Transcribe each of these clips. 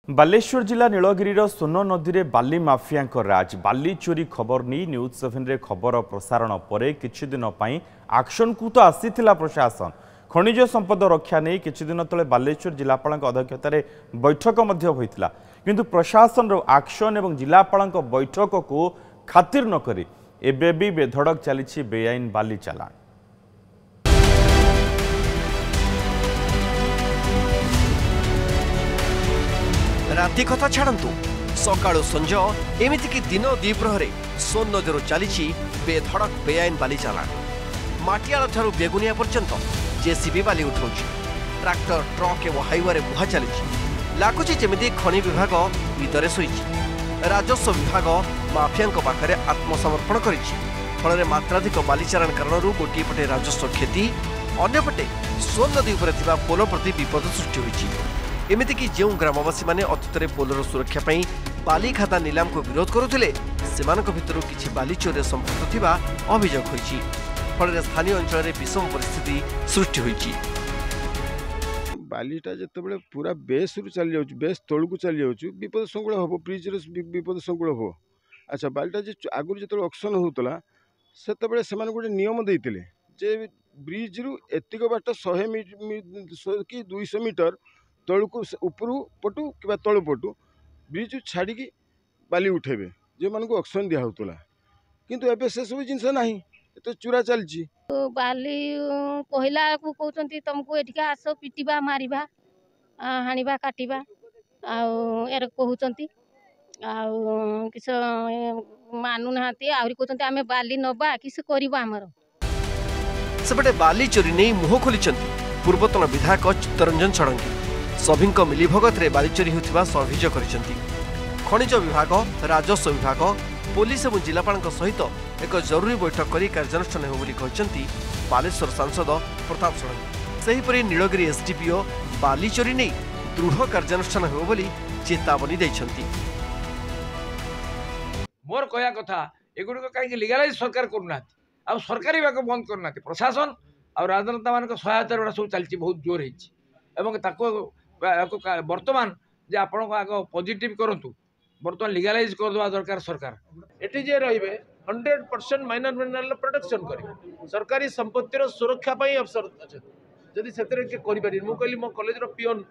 बालेश्वर जिला नीलगिरीर सोन नदी में बाली माफिया राज बाली चोरी खबर नहीं न्यूज 7 रे खबर प्रसारण पर किछि दिन एक्शन को तो आसीथिला प्रशासन खनिज संपद रक्षा नहीं किछि दिन तले बालेश्वर जिलापाल अध्यक्षतार बैठक होइतिला किंतु प्रशासन एक्शन और जिलापाल बैठक को खातिर नक एबे भी बेधड़क चली बेआईन बाली चालान। राति कथा छाड़ू सकाळु संज एमितिकी दिन द्विप्रहरे सोन नदी चली बेधड़क बेआईन बाली चालान। माटियाल ठारू बेगुनिया पर्यंत जेसीबी बाली उठाऊ ट्रैक्टर ट्रक और हाईवे बुहा चली लगुच जमी खनि विभाग निदरे शोची राजस्व विभाग माफिया पाखे आत्मसमर्पण कर मात्राधिक बाली चालान कारण गोटे पटे राजस्व क्षति अन्यपटे सोन नदी उपर पोल प्रति विपद सृष्टि होती। एमितिकी जो ग्रामवासी माने अतीत पोलर सुरक्षा पाई बाली खाता नीलाम को विरोध करुथिले सेमानक भितरु किछि बाली चोरी संपृक्त थिबा अभियोग होईछि फल स्थानीय अंचल विषम परिस्थिति सृष्टि होईछि। बालीटा जिते पूरा बेस रु चली जाऊँ बेस तौक चली जाऊँ विपद संकुल हम ब्रिज विपद संकुल हम। अच्छा बालीटा आगुरी जो ऑक्शन होता से गोटे नियम देते जे ब्रिज रु एतिक बाट 100 कि 200 मीटर तौक उपरू पटु कि तल पटु ब्रिज छाड़ी बाली उठेबे जो मान ऑक्शन दिहला किंतु एबे से सब जिनस ना तो चूरा चलची बाली कहला को कहते तुमको एठिका आस पिटिबा मारिबा हाणिबा काटिबा आर कहते किस मानु ना आहरी कहते आम बाली नबा किस करबा आमर सेपटे बाली चोरी नहीं मुह खोली पूर्वतन विधायक चित्तरंजन षडंगी सभी मिलीभगत रे बाली चोरी होता अभियोग कर खनिज विभाग राजस्व विभाग पुलिस और जिलापाल सहित एक जरूरी बैठक कर कार्यानुष्ठान होती बालेश्वर सांसद प्रताप षडंगी। सेहीपरि नीलगिरी एसडीपीओ बाली चोरी नहीं दृढ़ कार्यानुष्ठान हो चेतावनी देइछंती। मोर कहया कथा एगुड़ कहीं लिगालाइज सरकार करूना आ सरकारी भाग बंद करना प्रशासन और राजनेता मान सहायता सब चलती बहुत जोर है बर्तमान जे आपण आग पॉजिटिव करंतु बर्तमान लिगालाइज करदवा दरकार सरकार एटी जे रहिबे 100% माइनर मिनरल प्रोटेक्शन करेंगे सरकारी संपत्तिर सुरक्षा अफसर अच्छा जदि से करें मु कहली मो कॉलेज रो पियोन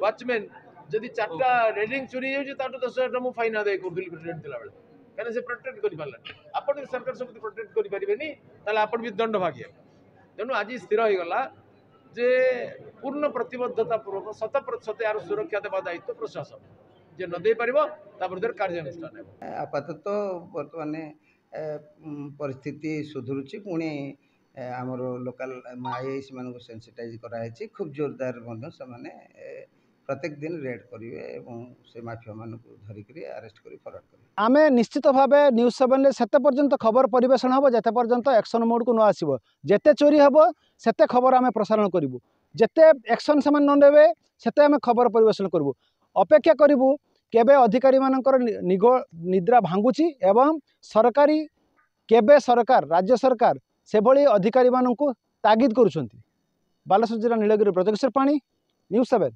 वॉचमैन जदि 4टा रेडिंग चोरी हो 10,000 मु फाइन आदाय करूली प्रेसिडेंट थिला बेले कने से प्रोटेक्ट करि पाला आपण सरकार सब प्रोटेक्ट करि परिबेनी ताले आपण भी दंड भाग्य तेणु आज स्थिर हो गला जे पूर्ण प्रतिबद्धता पूर्वक 100% यार सुरक्षा देवा दायित्व प्रशासन जे न दे पारिबो ता विरुद्ध कार्यानुष्ठान आपातत वर्तमान परिस्थिति सुधुरुची पुणी आमर लोकल आईएस मान सेंसिटाइज कराई खूब जोरदार प्रत्येक दिन रेड करेंगे से माफिया मान धरिक अरेस्ट कर फरवर्ड करेंगे। आम निश्चित भाव न्यूज 7 सेते पर्यंत खबर परिवेषण हम जेते पर्यंत एक्शन मोड को न आसो जेते चोरी हम सेते खबर आम प्रसारण करूँ जेते एक्शन से ने सेते आम खबर परिवेषण करूँ अपेक्षा करूँ केबे अधिकारी मानकर निद्रा भांगुची एवं सरकारी केबे सरकार राज्य सरकार से भली अधिकारी मानक तागिद करुछंती। बालेश्वर जिला नीलगिरी ब्रजकिशोर पाणी न्यूज 7।